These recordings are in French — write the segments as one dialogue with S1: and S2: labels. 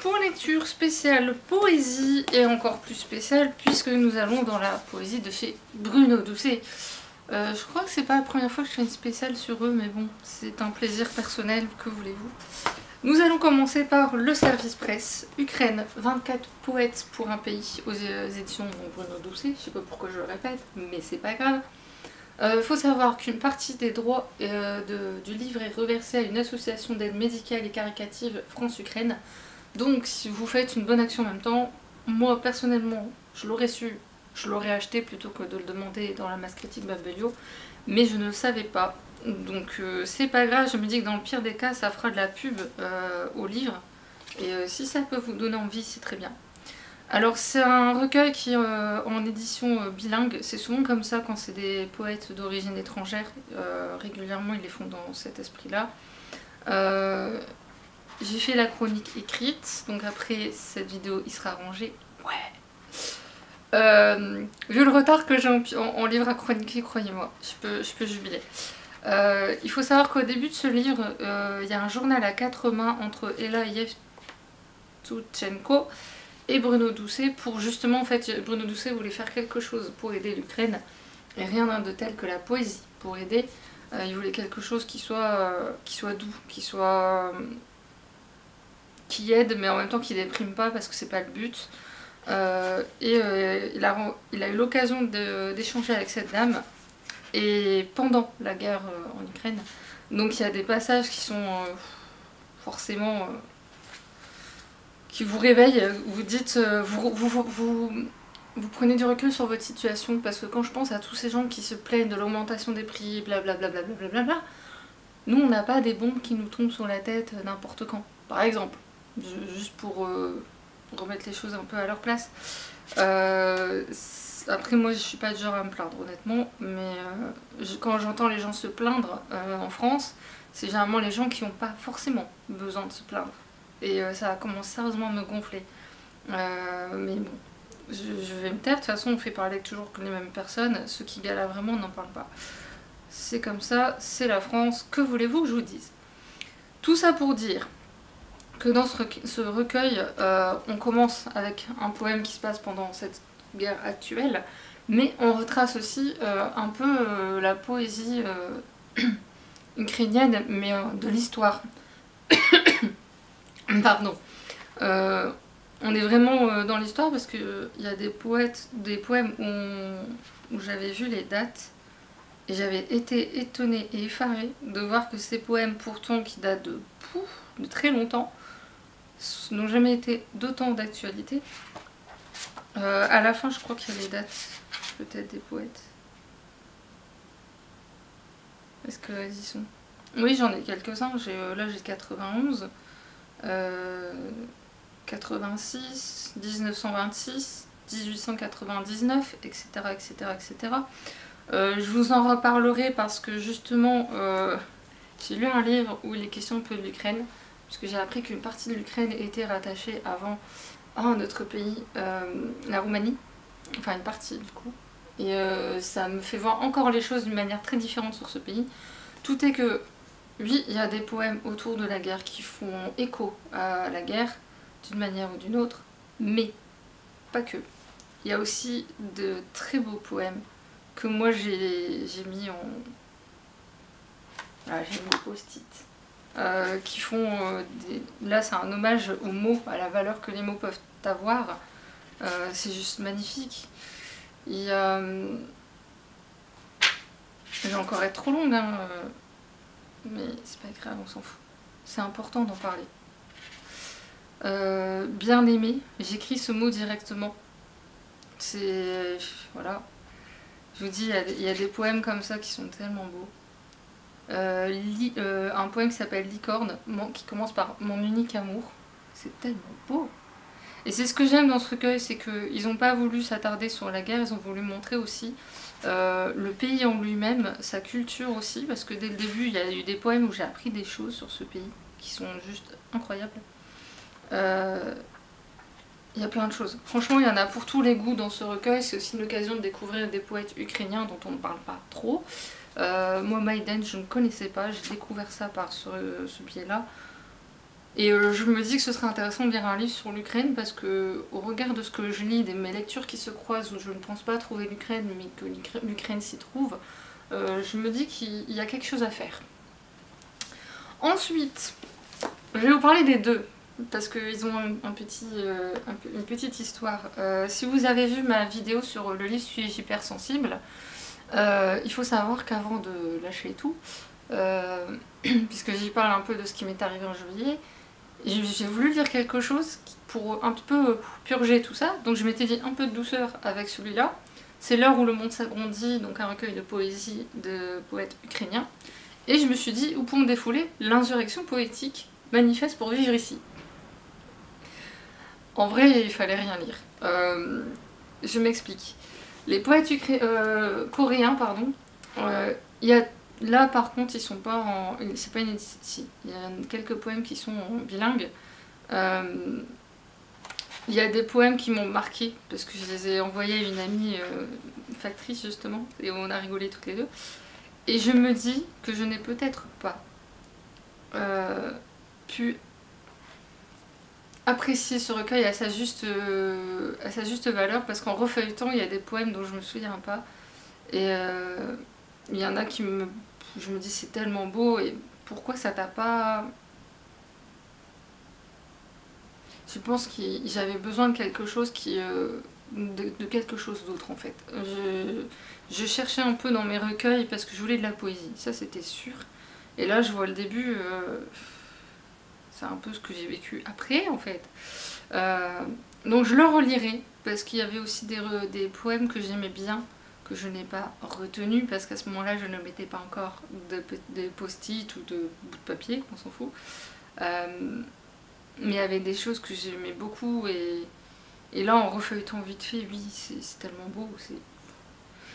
S1: pour lecture spéciale poésie et encore plus spéciale puisque nous allons dans la poésie de chez Bruno Doucet. Je crois que c'est pas la première fois que je fais une spéciale sur eux, mais bon, c'est un plaisir personnel, que voulez-vous. Nous allons commencer par le service presse. Ukraine, 24 poètes pour un pays aux éditions Bruno Doucet. Je sais pas pourquoi je le répète, mais c'est pas grave. Faut savoir qu'une partie des droits du livre est reversée à une association d'aide médicale et caritative France-Ukraine. Donc si vous faites une bonne action en même temps, moi personnellement je l'aurais su, je l'aurais acheté plutôt que de le demander dans la masse critique Babelio, mais je ne le savais pas. Donc c'est pas grave, je me dis que dans le pire des cas ça fera de la pub au livre, et si ça peut vous donner envie, c'est très bien. Alors c'est un recueil qui est en édition bilingue, c'est souvent comme ça quand c'est des poètes d'origine étrangère, régulièrement ils les font dans cet esprit-là. J'ai fait la chronique écrite, donc après cette vidéo il sera rangé. Ouais. Vu le retard que j'ai en livre à chroniquer, croyez-moi, je peux jubiler. Il faut savoir qu'au début de ce livre, il y a un journal à 4 mains entre Ella Yevtuchenko et Bruno Doucet pour justement, en fait, Bruno Doucet voulait faire quelque chose pour aider l'Ukraine et rien de tel que la poésie pour aider. Il voulait quelque chose qui soit doux, qui aide mais en même temps qui déprime pas parce que c'est pas le but. Il a eu l'occasion d'échanger avec cette dame et pendant la guerre en Ukraine. Donc il y a des passages qui sont forcément qui vous réveillent, vous dites, vous prenez du recul sur votre situation, parce que quand je pense à tous ces gens qui se plaignent de l'augmentation des prix, blablabla, nous on n'a pas des bombes qui nous tombent sur la tête n'importe quand, par exemple, juste pour remettre les choses un peu à leur place. Après moi je suis pas du genre à me plaindre honnêtement, mais quand j'entends les gens se plaindre en France, c'est généralement les gens qui n'ont pas forcément besoin de se plaindre. Et ça commence sérieusement à me gonfler. Mais bon, je vais me taire, de toute façon on fait parler toujours que les mêmes personnes, ceux qui galèrent vraiment n'en parlent pas. C'est comme ça, c'est la France, que voulez-vous que je vous dise? Tout ça pour dire que dans ce recueil, on commence avec un poème qui se passe pendant cette guerre actuelle, mais on retrace aussi un peu la poésie ukrainienne, mais de l'histoire. Pardon. On est vraiment dans l'histoire parce qu'il y a des poèmes où j'avais vu les dates et j'avais été étonnée et effarée de voir que ces poèmes pourtant qui datent de très longtemps n'ont jamais été d'autant d'actualité. À la fin je crois qu'il y a les dates peut-être des poètes. Est-ce qu'elles y sont? Oui, j'en ai quelques-uns, là j'ai 91. 86, 1926, 1899, etc. etc., etc. Je vous en reparlerai parce que justement j'ai lu un livre où il est question un peu de l'Ukraine, puisque j'ai appris qu'une partie de l'Ukraine était rattachée avant à un autre pays, la Roumanie, enfin une partie du coup, et ça me fait voir encore les choses d'une manière très différente sur ce pays. Tout est que oui, il y a des poèmes autour de la guerre qui font écho à la guerre, d'une manière ou d'une autre, mais pas que. Il y a aussi de très beaux poèmes que moi j'ai mis en... Voilà, j'ai mis post-it. Qui font... Là c'est un hommage aux mots, à la valeur que les mots peuvent avoir. C'est juste magnifique. Il y a... Je vais encore être trop longue, hein. Mais c'est pas grave, on s'en fout. C'est important d'en parler. Bien aimé, j'écris ce mot directement. C'est... Voilà. Je vous dis, il y a des poèmes comme ça qui sont tellement beaux. Un poème qui s'appelle Licorne, qui commence par Mon unique amour. C'est tellement beau. Et c'est ce que j'aime dans ce recueil, c'est qu'ils n'ont pas voulu s'attarder sur la guerre, ils ont voulu montrer aussi le pays en lui-même, sa culture aussi, parce que dès le début, il y a eu des poèmes où j'ai appris des choses sur ce pays qui sont juste incroyables. Il y a plein de choses. Franchement, il y en a pour tous les goûts dans ce recueil, c'est aussi l'occasion de découvrir des poètes ukrainiens dont on ne parle pas trop. Moi, Maïden, je ne connaissais pas, j'ai découvert ça par ce biais-là. Et je me dis que ce serait intéressant de lire un livre sur l'Ukraine parce que, au regard de ce que je lis, de mes lectures qui se croisent, où je ne pense pas trouver l'Ukraine, mais que l'Ukraine s'y trouve, je me dis qu'il y a quelque chose à faire. Ensuite, je vais vous parler des deux, parce qu'ils ont une petite histoire. Si vous avez vu ma vidéo sur le livre Suis-je hypersensible, il faut savoir qu'avant de lâcher tout, puisque j'y parle un peu de ce qui m'est arrivé en juillet, j'ai voulu lire quelque chose pour un petit peu purger tout ça, donc je m'étais dit un peu de douceur avec celui-là. C'est L'heure où le monde s'agrandit, donc un recueil de poésie de poètes ukrainiens. Et je me suis dit, où pour me défouler, l'insurrection poétique manifeste pour vivre ici. En vrai, il fallait rien lire. Je m'explique. Les poètes coréens, pardon, il y a là par contre ils sont pas en... c'est pas une édition. Il y a quelques poèmes qui sont bilingues. Il y a des poèmes qui m'ont marqué parce que je les ai envoyés à une amie factrice justement et on a rigolé toutes les deux. Et je me dis que je n'ai peut-être pas pu apprécier ce recueil à sa juste valeur parce qu'en refeuilletant il y a des poèmes dont je me souviens pas et il y en a qui me... je me dis c'est tellement beau et pourquoi ça t'a pas... Je pense que j'avais besoin de quelque chose qui... de quelque chose d'autre en fait. Je cherchais un peu dans mes recueils parce que je voulais de la poésie, ça c'était sûr. Et là je vois le début, c'est un peu ce que j'ai vécu après en fait. Donc je le relirai parce qu'il y avait aussi des poèmes que j'aimais bien, que je n'ai pas retenu parce qu'à ce moment-là je ne mettais pas encore de post-it ou de bout de papier, on s'en fout. Mais il y avait des choses que j'aimais beaucoup et là en refeuilletant vite fait, oui c'est tellement beau.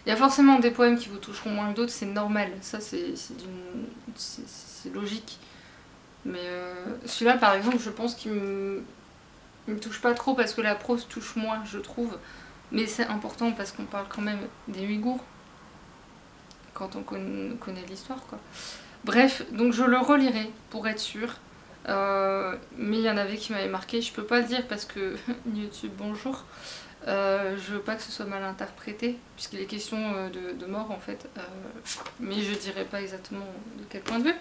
S1: Il y a forcément des poèmes qui vous toucheront moins que d'autres, c'est normal, ça c'est logique. Mais celui-là par exemple je pense qu'il me touche pas trop parce que la prose touche moins je trouve. Mais c'est important parce qu'on parle quand même des Ouïghours quand on connaît l'histoire quoi. Bref, donc je le relirai pour être sûre. Mais il y en avait qui m'avaient marqué, je peux pas le dire parce que YouTube bonjour. Je veux pas que ce soit mal interprété puisqu'il est question de mort en fait. Mais je dirais pas exactement de quel point de vue.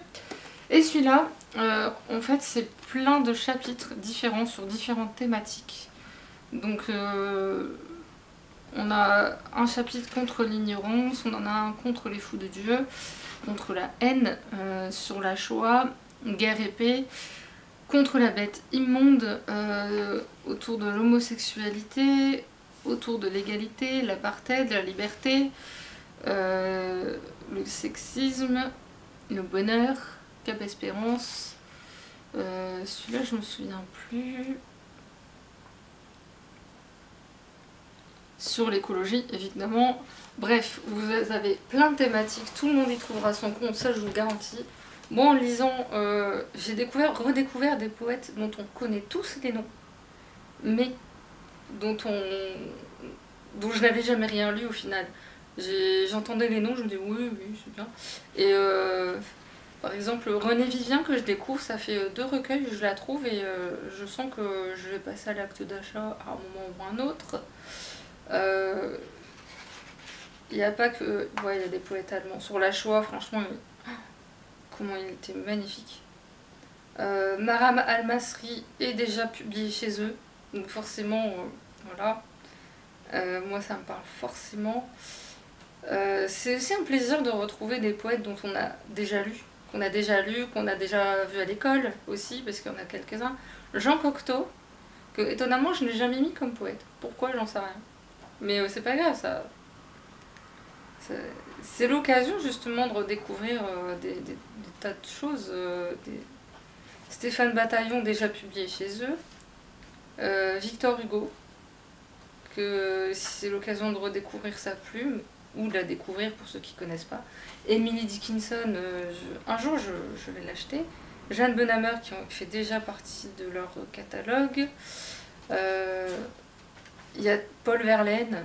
S1: Et celui-là, en fait c'est plein de chapitres différents sur différentes thématiques. Donc on a un chapitre contre l'ignorance, on en a un contre les fous de Dieu, contre la haine, sur la Shoah, guerre et paix, contre la bête immonde, autour de l'homosexualité, autour de l'égalité, l'apartheid, la liberté, le sexisme, le bonheur, Cap Espérance. Celui-là je me souviens plus. Sur l'écologie évidemment. Bref, vous avez plein de thématiques, tout le monde y trouvera son compte, ça je vous le garantis. Moi en lisant, j'ai redécouvert des poètes dont on connaît tous les noms, mais dont je n'avais jamais rien lu au final. J'entendais les noms, je me dis oui, c'est bien. Et par exemple René Vivien que je découvre, ça fait 2 recueils, je la trouve et je sens que je vais passer à l'acte d'achat à un moment ou un autre. Il n'y a pas que... Ouais, il y a des poètes allemands. Sur la Shoah, franchement, comment il était magnifique. Maram Al-Masri est déjà publié chez eux. Donc forcément, voilà. Moi, ça me parle forcément. C'est aussi un plaisir de retrouver des poètes dont on a déjà lu. Qu'on a déjà vu à l'école aussi, parce qu'il y en a quelques-uns. Jean Cocteau, que étonnamment, je n'ai jamais mis comme poète. Pourquoi, j'en sais rien. Mais c'est pas grave, c'est l'occasion justement de redécouvrir des tas de choses. Stéphane Bataillon déjà publié chez eux. Victor Hugo, que c'est l'occasion de redécouvrir sa plume, ou de la découvrir pour ceux qui ne connaissent pas. Emily Dickinson, un jour je vais l'acheter. Jeanne Benhammer qui fait déjà partie de leur catalogue. Il y a Paul Verlaine.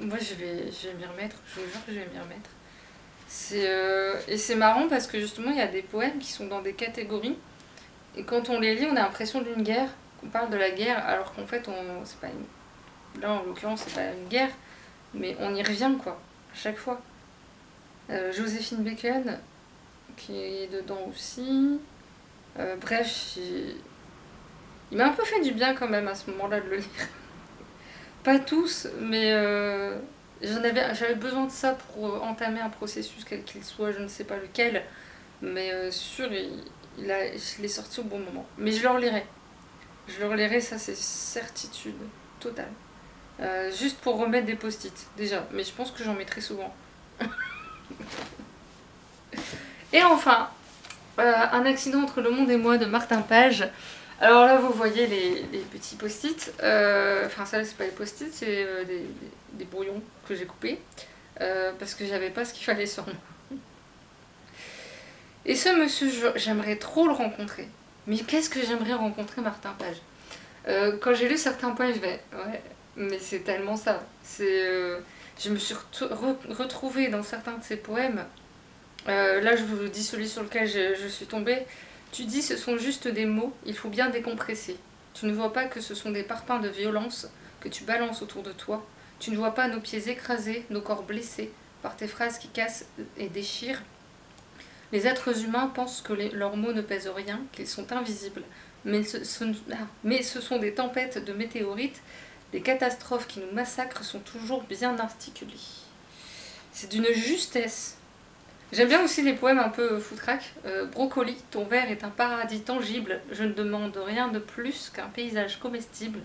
S1: Moi je vais m'y remettre, je vous jure que je vais m'y remettre. Et c'est marrant parce que justement il y a des poèmes qui sont dans des catégories Et quand on les lit, on a l'impression d'une guerre, qu'on parle de la guerre, alors qu'en fait, c'est pas là en l'occurrence, c'est pas une guerre, mais on y revient quoi, à chaque fois. Joséphine Bacon, qui est dedans aussi. Bref, il m'a un peu fait du bien quand même à ce moment-là de le lire. Pas tous, mais j'avais besoin de ça pour entamer un processus, quel qu'il soit, je ne sais pas lequel, mais sûr, je l'ai sorti au bon moment. Mais je le relirai. Je le relirai, ça c'est certitude totale. Juste pour remettre des post-it, déjà. Mais je pense que j'en mettrai souvent. Et enfin, un accident entre le monde et moi de Martin Page. Alors là, vous voyez les petits post-it. Enfin, ça, c'est pas les post-it, c'est des brouillons que j'ai coupés. Parce que j'avais pas ce qu'il fallait sur moi. Et ce monsieur, j'aimerais trop le rencontrer. Mais qu'est-ce que j'aimerais rencontrer Martin Page. Quand j'ai lu certains poèmes, je vais... Ouais, mais c'est tellement ça. Je me suis retrouvée dans certains de ses poèmes. Là, je vous dis celui sur lequel je suis tombée. Tu dis ce sont juste des mots, il faut bien décompresser. Tu ne vois pas que ce sont des parpaings de violence que tu balances autour de toi. Tu ne vois pas nos pieds écrasés, nos corps blessés par tes phrases qui cassent et déchirent. Les êtres humains pensent que leurs mots ne pèsent rien, qu'ils sont invisibles. Mais ce sont des tempêtes de météorites. Les catastrophes qui nous massacrent sont toujours bien articulées. C'est d'une justesse. J'aime bien aussi les poèmes un peu foutraques. Brocoli, ton verre est un paradis tangible. Je ne demande rien de plus qu'un paysage comestible.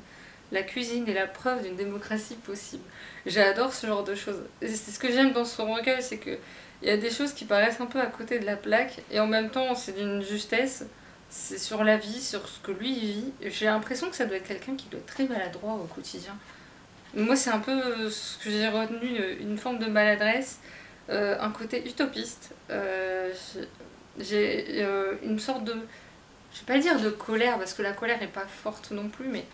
S1: La cuisine est la preuve d'une démocratie possible. J'adore ce genre de choses. C'est ce que j'aime dans son recueil, c'est que il y a des choses qui paraissent un peu à côté de la plaque et en même temps c'est d'une justesse. C'est sur la vie, sur ce que lui vit. J'ai l'impression que ça doit être quelqu'un qui doit être très maladroit au quotidien. Moi, c'est un peu ce que j'ai retenu, une forme de maladresse. Un côté utopiste. J'ai une sorte de... Je vais pas dire de colère, parce que la colère est pas forte non plus, mais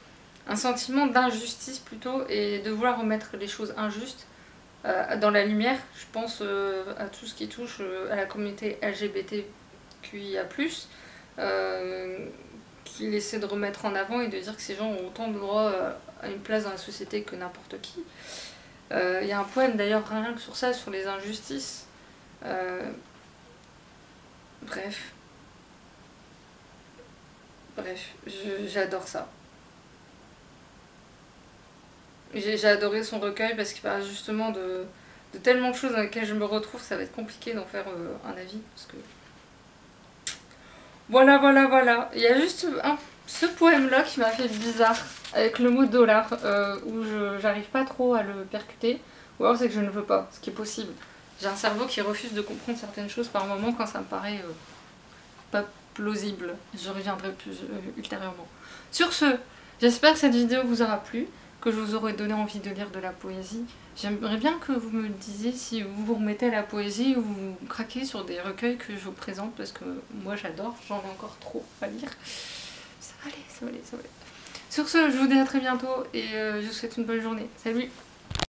S1: un sentiment d'injustice plutôt, et de vouloir remettre les choses injustes dans la lumière. Je pense à tout ce qui touche à la communauté LGBTQIA+, qu'il essaie de remettre en avant et de dire que ces gens ont autant de droits à une place dans la société que n'importe qui. Il y a un poème d'ailleurs rien que sur ça, sur les injustices. Bref, j'adore ça. J'ai adoré son recueil parce qu'il parle justement de tellement de choses dans lesquelles je me retrouve, ça va être compliqué d'en faire un avis. Parce que... Voilà. Il y a juste ce poème-là qui m'a fait bizarre, avec le mot dollar, où j'arrive pas trop à le percuter, ou alors c'est que je ne veux pas, ce qui est possible. J'ai un cerveau qui refuse de comprendre certaines choses par moment quand ça me paraît pas plausible. Je reviendrai plus ultérieurement. Sur ce, j'espère que cette vidéo vous aura plu, que je vous aurai donné envie de lire de la poésie. J'aimerais bien que vous me disiez si vous vous remettez à la poésie ou vous craquez sur des recueils que je vous présente, parce que moi j'adore, j'en ai encore trop à lire. Ça va aller. Sur ce, je vous dis à très bientôt et je vous souhaite une bonne journée. Salut!